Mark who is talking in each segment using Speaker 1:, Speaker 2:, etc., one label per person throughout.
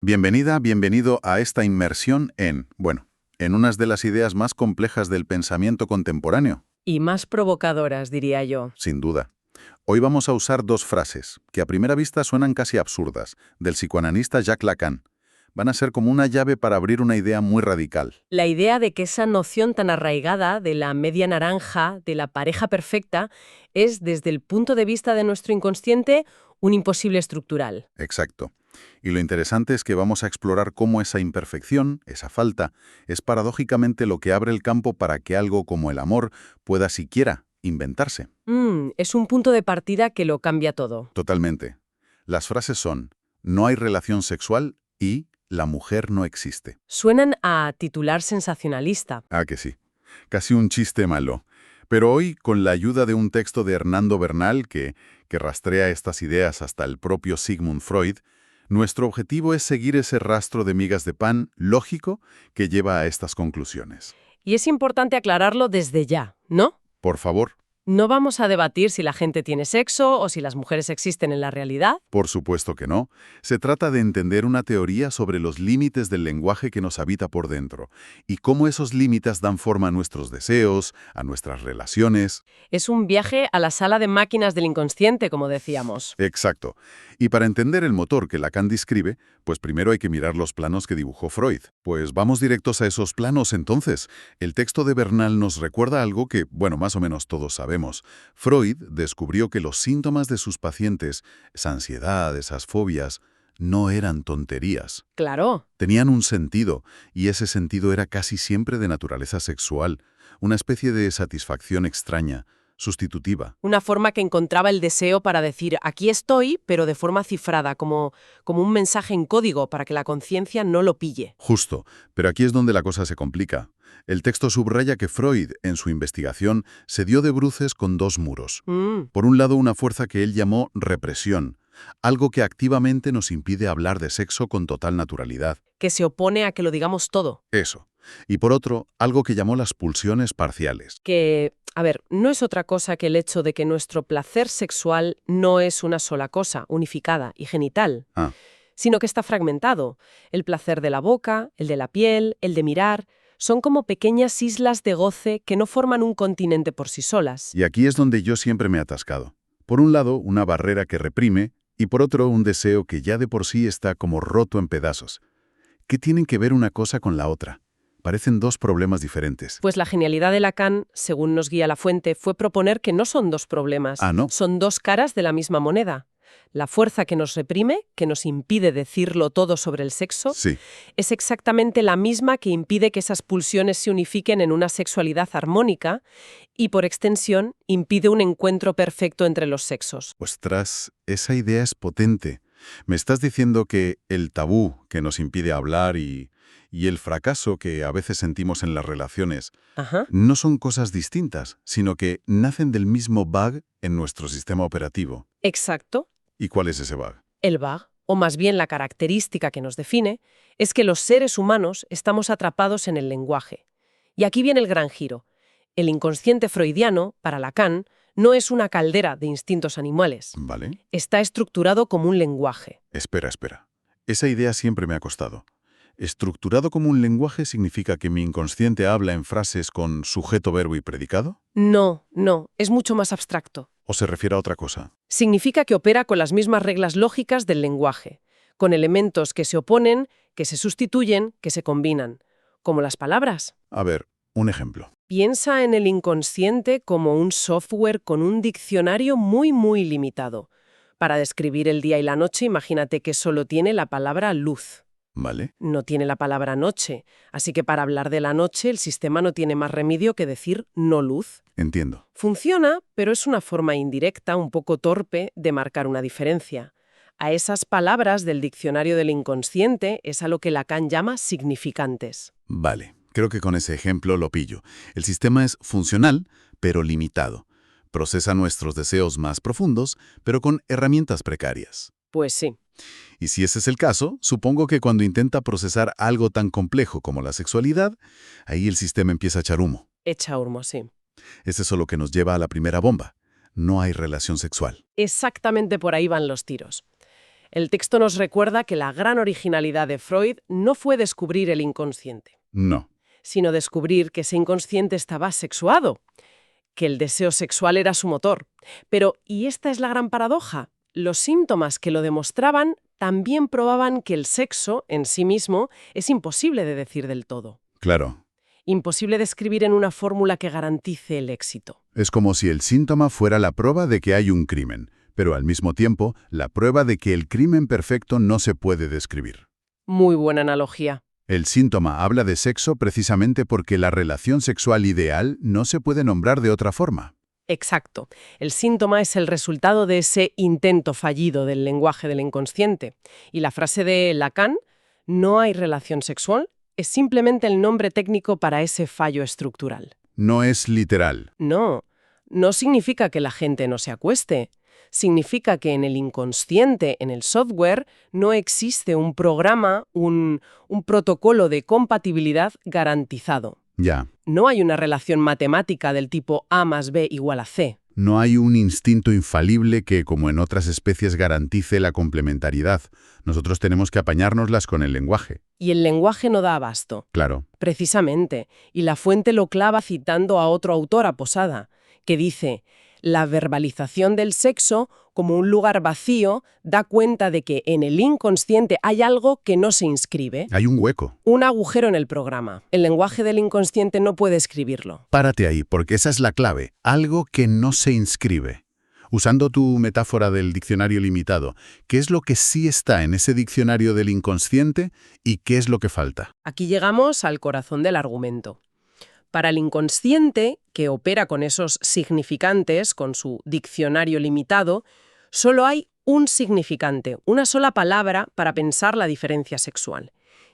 Speaker 1: Bienvenida, bienvenido a esta inmersión en unas de las ideas más complejas del pensamiento contemporáneo,
Speaker 2: Y más provocadoras, diría yo.
Speaker 1: sin duda. Hoy vamos a usar dos frases, que a primera vista suenan casi absurdas, del psicoanalista Jacques Lacan. Van a ser como una llave para abrir una idea muy radical.
Speaker 2: La idea de que esa noción tan arraigada de la media naranja, de la pareja perfecta, es, desde el punto de vista de nuestro inconsciente, un imposible estructural.
Speaker 1: Exacto. Y lo interesante es que vamos a explorar cómo esa imperfección, esa falta, es paradójicamente lo que abre el campo para que algo como el amor pueda siquiera inventarse.
Speaker 2: Es un punto de partida que lo cambia todo.
Speaker 1: Totalmente. Las frases son, no hay relación sexual y la mujer no existe.
Speaker 2: Suenan a titular sensacionalista.
Speaker 1: Ah, que sí. Casi un chiste malo. Pero hoy, con la ayuda de un texto de Hernando Bernal que rastrea estas ideas hasta el propio Sigmund Freud, nuestro objetivo es seguir ese rastro de migas de pan lógico que lleva a estas conclusiones.
Speaker 2: Y es importante aclararlo desde ya, ¿no?
Speaker 1: Por favor.
Speaker 2: No vamos a debatir si la gente tiene sexo o si las mujeres existen en la realidad.
Speaker 1: Por supuesto que no. Se trata de entender una teoría sobre los límites del lenguaje que nos habita por dentro y cómo esos límites dan forma a nuestros deseos, a nuestras relaciones.
Speaker 2: Es un viaje a la sala de máquinas del inconsciente, como decíamos.
Speaker 1: Exacto. Y para entender el motor que Lacan describe, pues primero hay que mirar los planos que dibujó Freud. Pues vamos directos a esos planos entonces. El texto de Bernal nos recuerda algo que, más o menos todos sabemos. Freud descubrió que los síntomas de sus pacientes, esa ansiedad, esas fobias, no eran tonterías.
Speaker 2: Claro.
Speaker 1: Tenían un sentido, y ese sentido era casi siempre de naturaleza sexual, una especie de satisfacción extraña, sustitutiva.
Speaker 2: Una forma que encontraba el deseo para decir aquí estoy, pero de forma cifrada, como un mensaje en código para que la conciencia no lo pille.
Speaker 1: Justo, pero aquí es donde la cosa se complica. El texto subraya que Freud, en su investigación, se dio de bruces con dos muros. Por un lado, una fuerza que él llamó represión, algo que activamente nos impide hablar de sexo con total naturalidad.
Speaker 2: Que se opone a que lo digamos todo.
Speaker 1: Eso. Y por otro, algo que llamó las pulsiones parciales.
Speaker 2: Que, no es otra cosa que el hecho de que nuestro placer sexual no es una sola cosa, unificada y genital, sino que está fragmentado. El placer de la boca, el de la piel, el de mirar, son como pequeñas islas de goce que no forman un continente por sí solas.
Speaker 1: Y aquí es donde yo siempre me he atascado. Por un lado, una barrera que reprime, y por otro, un deseo que ya de por sí está como roto en pedazos. ¿Qué tienen que ver una cosa con la otra? Parecen dos problemas diferentes.
Speaker 2: Pues la genialidad de Lacan, según nos guía la fuente, fue proponer que no son dos problemas,
Speaker 1: ¿No?
Speaker 2: son dos caras de la misma moneda. La fuerza que nos reprime, que nos impide decirlo todo sobre el sexo,
Speaker 1: Sí.
Speaker 2: es exactamente la misma que impide que esas pulsiones se unifiquen en una sexualidad armónica y, por extensión, impide un encuentro perfecto entre los sexos.
Speaker 1: Ostras, esa idea es potente. Me estás diciendo que el tabú que nos impide hablar y el fracaso que a veces sentimos en las relaciones no son cosas distintas, sino que nacen del mismo bug en nuestro sistema operativo.
Speaker 2: Exacto.
Speaker 1: ¿Y cuál es ese bug?
Speaker 2: El bug, o más bien la característica que nos define, es que los seres humanos estamos atrapados en el lenguaje. Y aquí viene el gran giro. El inconsciente freudiano, para Lacan, no es una caldera de instintos animales.
Speaker 1: ¿Vale?
Speaker 2: Está estructurado como un lenguaje.
Speaker 1: Espera. Esa idea siempre me ha costado. ¿Estructurado como un lenguaje significa que mi inconsciente habla en frases con sujeto, verbo y predicado?
Speaker 2: No, es mucho más abstracto.
Speaker 1: ¿O se refiere a otra cosa?
Speaker 2: Significa que opera con las mismas reglas lógicas del lenguaje, con elementos que se oponen, que se sustituyen, que se combinan, como las palabras.
Speaker 1: A ver, un ejemplo.
Speaker 2: Piensa en el inconsciente como un software con un diccionario muy, muy limitado. Para describir el día y la noche, imagínate que solo tiene la palabra luz.
Speaker 1: ¿Vale?
Speaker 2: No tiene la palabra noche, así que para hablar de la noche el sistema no tiene más remedio que decir no luz.
Speaker 1: Entiendo.
Speaker 2: Funciona, pero es una forma indirecta, un poco torpe, de marcar una diferencia. A esas palabras del diccionario del inconsciente es a lo que Lacan llama significantes.
Speaker 1: Vale, creo que con ese ejemplo lo pillo. El sistema es funcional, pero limitado. Procesa nuestros deseos más profundos, pero con herramientas precarias.
Speaker 2: Pues sí.
Speaker 1: Y si ese es el caso, supongo que cuando intenta procesar algo tan complejo como la sexualidad, ahí el sistema empieza a echar humo.
Speaker 2: Echa humo, sí.
Speaker 1: Es eso lo que nos lleva a la primera bomba. No hay relación sexual.
Speaker 2: Exactamente por ahí van los tiros. El texto nos recuerda que la gran originalidad de Freud no fue descubrir el inconsciente,
Speaker 1: No.
Speaker 2: sino descubrir que ese inconsciente estaba sexuado, que el deseo sexual era su motor. Pero, y esta es la gran paradoja, los síntomas que lo demostraban también probaban que el sexo, en sí mismo, es imposible de decir del todo.
Speaker 1: Claro.
Speaker 2: Imposible de escribir en una fórmula que garantice el éxito.
Speaker 1: Es como si el síntoma fuera la prueba de que hay un crimen, pero al mismo tiempo la prueba de que el crimen perfecto no se puede describir.
Speaker 2: Muy buena analogía.
Speaker 1: El síntoma habla de sexo precisamente porque la relación sexual ideal no se puede nombrar de otra forma.
Speaker 2: Exacto. El síntoma es el resultado de ese intento fallido del lenguaje del inconsciente. Y la frase de Lacan, no hay relación sexual, es simplemente el nombre técnico para ese fallo estructural.
Speaker 1: No es literal.
Speaker 2: No, no significa que la gente no se acueste. Significa que en el inconsciente, en el software, no existe un programa, un protocolo de compatibilidad garantizado.
Speaker 1: Ya.
Speaker 2: No hay una relación matemática del tipo A más B igual a C.
Speaker 1: No hay un instinto infalible que, como en otras especies, garantice la complementariedad. Nosotros tenemos que apañárnoslas con el lenguaje.
Speaker 2: Y el lenguaje no da abasto.
Speaker 1: Claro.
Speaker 2: Precisamente. Y la fuente lo clava citando a otro autor, a Posada, que dice: la verbalización del sexo, como un lugar vacío, da cuenta de que en el inconsciente hay algo que no se inscribe.
Speaker 1: Hay un hueco.
Speaker 2: Un agujero en el programa. El lenguaje del inconsciente no puede escribirlo.
Speaker 1: Párate ahí, porque esa es la clave. Algo que no se inscribe. Usando tu metáfora del diccionario limitado, ¿qué es lo que sí está en ese diccionario del inconsciente y qué es lo que falta?
Speaker 2: Aquí llegamos al corazón del argumento. Para el inconsciente, que opera con esos significantes, con su diccionario limitado, solo hay un significante, una sola palabra para pensar la diferencia sexual.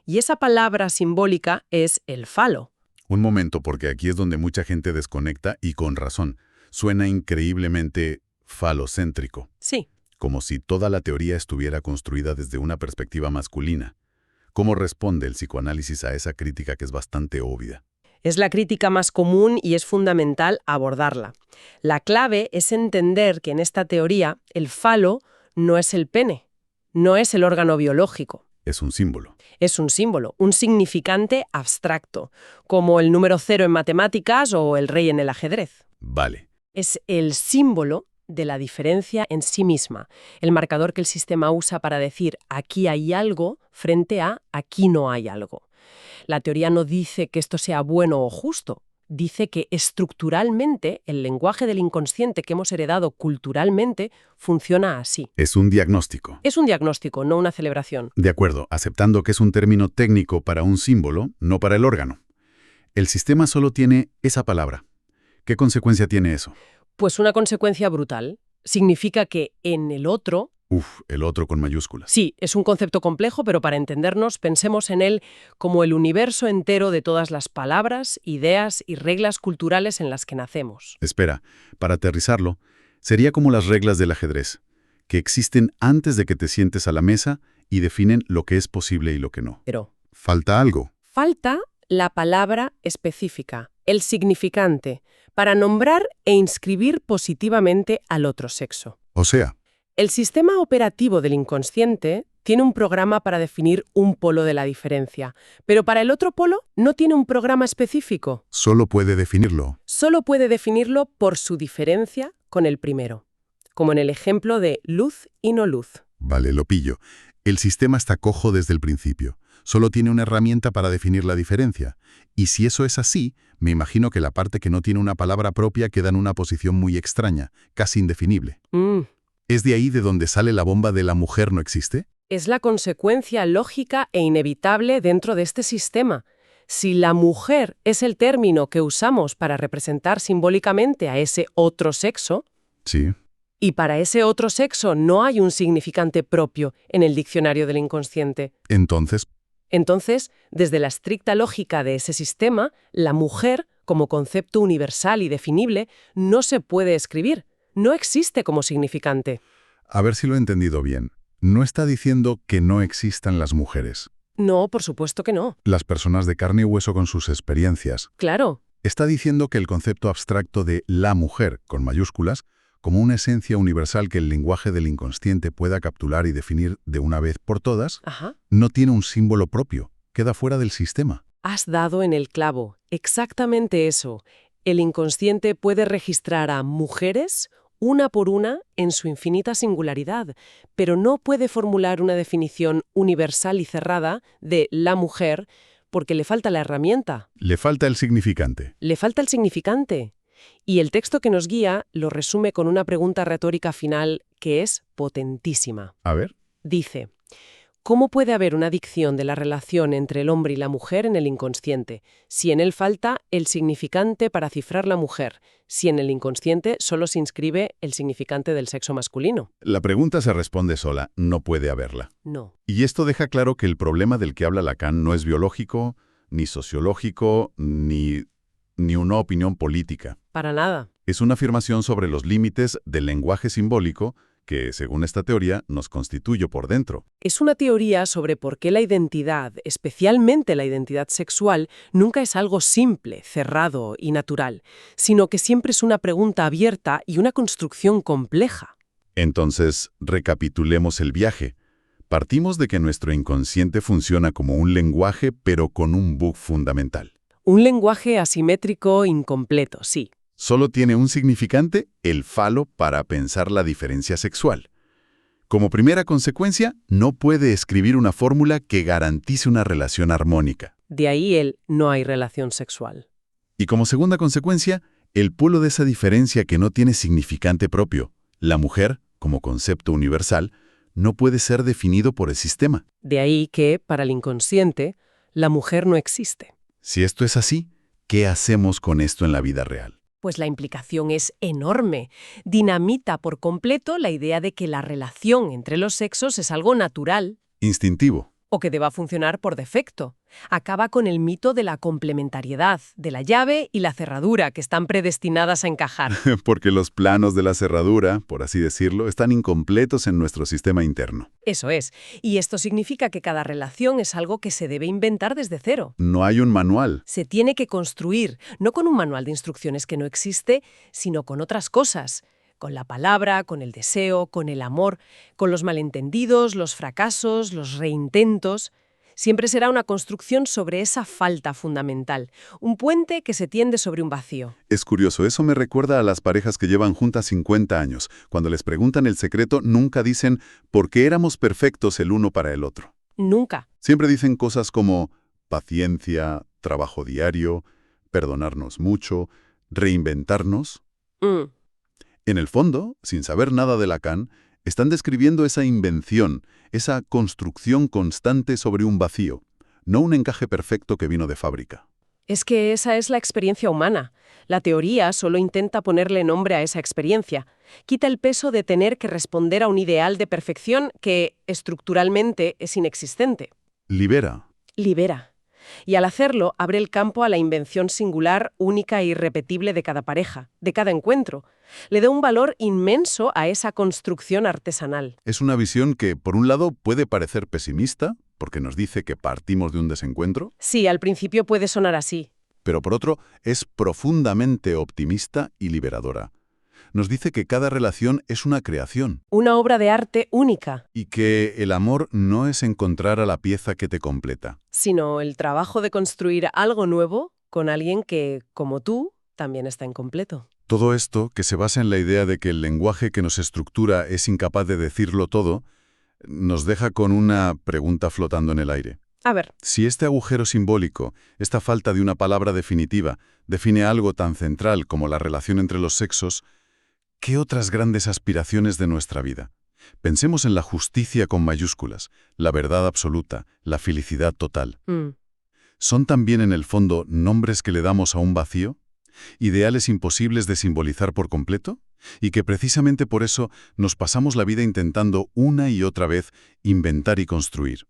Speaker 2: Y esa palabra simbólica es el falo.
Speaker 1: Un momento, porque aquí es donde mucha gente desconecta y con razón. Suena increíblemente falocéntrico.
Speaker 2: Sí.
Speaker 1: Como si toda la teoría estuviera construida desde una perspectiva masculina. ¿Cómo responde el psicoanálisis a esa crítica que es bastante obvia?
Speaker 2: Es la crítica más común y es fundamental abordarla. La clave es entender que en esta teoría el falo no es el pene, no es el órgano biológico.
Speaker 1: Es un símbolo.
Speaker 2: Es un símbolo, un significante abstracto, como el número 0 en matemáticas o el rey en el ajedrez.
Speaker 1: Vale.
Speaker 2: Es el símbolo de la diferencia en sí misma, el marcador que el sistema usa para decir aquí hay algo frente a aquí no hay algo. La teoría no dice que esto sea bueno o justo, dice que estructuralmente el lenguaje del inconsciente que hemos heredado culturalmente funciona así.
Speaker 1: Es un diagnóstico.
Speaker 2: Es un diagnóstico, no una celebración.
Speaker 1: De acuerdo, aceptando que es un término técnico para un símbolo, no para el órgano. El sistema solo tiene esa palabra. ¿Qué consecuencia tiene eso?
Speaker 2: Pues una consecuencia brutal. Significa que en el otro...
Speaker 1: El otro con mayúsculas.
Speaker 2: Sí, es un concepto complejo, pero para entendernos, pensemos en él como el universo entero de todas las palabras, ideas y reglas culturales en las que nacemos.
Speaker 1: Espera, para aterrizarlo, sería como las reglas del ajedrez, que existen antes de que te sientes a la mesa y definen lo que es posible y lo que no.
Speaker 2: Pero
Speaker 1: Falta algo.
Speaker 2: falta la palabra específica, el significante, para nombrar e inscribir positivamente al otro sexo.
Speaker 1: O sea,
Speaker 2: El sistema operativo del inconsciente tiene un programa para definir un polo de la diferencia, pero para el otro polo no tiene un programa específico.
Speaker 1: solo puede definirlo.
Speaker 2: Solo puede definirlo por su diferencia con el primero, como en el ejemplo de luz y no luz.
Speaker 1: Vale, lo pillo. El sistema está cojo desde el principio. Solo tiene una herramienta para definir la diferencia. Y si eso es así, me imagino que la parte que no tiene una palabra propia queda en una posición muy extraña, casi indefinible. ¿Es de ahí de donde sale la bomba de la mujer no existe?
Speaker 2: Es la consecuencia lógica e inevitable dentro de este sistema. Si la mujer es el término que usamos para representar simbólicamente a ese otro sexo,
Speaker 1: Sí.
Speaker 2: y para ese otro sexo no hay un significante propio en el diccionario del inconsciente,
Speaker 1: Entonces,
Speaker 2: desde la estricta lógica de ese sistema, la mujer, como concepto universal y definible, no se puede escribir. No existe como significante.
Speaker 1: a ver si lo he entendido bien. No está diciendo que no existan las mujeres,
Speaker 2: No, por supuesto que no.
Speaker 1: las personas de carne y hueso con sus experiencias.
Speaker 2: Claro.
Speaker 1: Está diciendo que el concepto abstracto de la mujer, con mayúsculas, como una esencia universal que el lenguaje del inconsciente pueda capturar y definir de una vez por todas,
Speaker 2: Ajá.
Speaker 1: no tiene un símbolo propio, queda fuera del sistema.
Speaker 2: Has dado en el clavo. Exactamente eso. El inconsciente puede registrar a mujeres una por una en su infinita singularidad, pero no puede formular una definición universal y cerrada de la mujer porque le falta la herramienta.
Speaker 1: Le falta el significante.
Speaker 2: Le falta el significante. Y el texto que nos guía lo resume con una pregunta retórica final que es potentísima.
Speaker 1: A ver.
Speaker 2: Dice, ¿cómo puede haber una dicción de la relación entre el hombre y la mujer en el inconsciente, si en él falta el significante para cifrar la mujer, si en el inconsciente solo se inscribe el significante del sexo masculino?
Speaker 1: La pregunta se responde sola, no puede haberla.
Speaker 2: No.
Speaker 1: Y esto deja claro que el problema del que habla Lacan no es biológico, ni sociológico, ni una opinión política.
Speaker 2: Para nada.
Speaker 1: Es una afirmación sobre los límites del lenguaje simbólico que, según esta teoría, nos constituye por dentro.
Speaker 2: Es una teoría sobre por qué la identidad, especialmente la identidad sexual, nunca es algo simple, cerrado y natural, sino que siempre es una pregunta abierta y una construcción compleja.
Speaker 1: Entonces, recapitulemos el viaje. Partimos de que nuestro inconsciente funciona como un lenguaje, pero con un bug fundamental.
Speaker 2: Un lenguaje asimétrico incompleto, sí.
Speaker 1: Solo tiene un significante, el falo, para pensar la diferencia sexual. Como primera consecuencia, no puede escribir una fórmula que garantice una relación armónica.
Speaker 2: De ahí el no hay relación sexual.
Speaker 1: Y como segunda consecuencia, el polo de esa diferencia que no tiene significante propio, la mujer, como concepto universal, no puede ser definido por el sistema.
Speaker 2: De ahí que, para el inconsciente, la mujer no existe.
Speaker 1: Si esto es así, ¿qué hacemos con esto en la vida real?
Speaker 2: Pues la implicación es enorme. Dinamita por completo la idea de que la relación entre los sexos es algo natural.
Speaker 1: Instintivo.
Speaker 2: O que deba funcionar por defecto. Acaba con el mito de la complementariedad, de la llave y la cerradura, que están predestinadas a encajar.
Speaker 1: Porque los planos de la cerradura, por así decirlo, están incompletos en nuestro sistema interno.
Speaker 2: Eso es. Y esto significa que cada relación es algo que se debe inventar desde cero.
Speaker 1: No hay un manual.
Speaker 2: Se tiene que construir, no con un manual de instrucciones que no existe, sino con otras cosas. Con la palabra, con el deseo, con el amor, con los malentendidos, los fracasos, los reintentos. Siempre será una construcción sobre esa falta fundamental, un puente que se tiende sobre un vacío.
Speaker 1: Es curioso, eso me recuerda a las parejas que llevan juntas 50 años. Cuando les preguntan el secreto, nunca dicen por qué éramos perfectos el uno para el otro.
Speaker 2: Nunca.
Speaker 1: Siempre dicen cosas como paciencia, trabajo diario, perdonarnos mucho, reinventarnos. En el fondo, sin saber nada de Lacan, están describiendo esa invención, esa construcción constante sobre un vacío, no un encaje perfecto que vino de fábrica.
Speaker 2: Es que esa es la experiencia humana. La teoría solo intenta ponerle nombre a esa experiencia. Quita el peso de tener que responder a un ideal de perfección que, estructuralmente, es inexistente.
Speaker 1: Libera.
Speaker 2: Libera. Y al hacerlo, abre el campo a la invención singular, única e irrepetible de cada pareja, de cada encuentro. Le da un valor inmenso a esa construcción artesanal.
Speaker 1: Es una visión que, por un lado, puede parecer pesimista, porque nos dice que partimos de un desencuentro.
Speaker 2: Sí, al principio puede sonar así.
Speaker 1: Pero por otro, es profundamente optimista y liberadora. Nos dice que cada relación es una creación.
Speaker 2: Una obra de arte única.
Speaker 1: Y que el amor no es encontrar a la pieza que te completa.
Speaker 2: Sino el trabajo de construir algo nuevo con alguien que, como tú, también está incompleto.
Speaker 1: Todo esto, que se basa en la idea de que el lenguaje que nos estructura es incapaz de decirlo todo, nos deja con una pregunta flotando en el aire.
Speaker 2: A ver.
Speaker 1: Si este agujero simbólico, esta falta de una palabra definitiva, define algo tan central como la relación entre los sexos, ¿qué otras grandes aspiraciones de nuestra vida? Pensemos en la justicia con mayúsculas, la verdad absoluta, la felicidad total. ¿Son también en el fondo nombres que le damos a un vacío? ¿Ideales imposibles de simbolizar por completo? Y que precisamente por eso nos pasamos la vida intentando una y otra vez inventar y construir.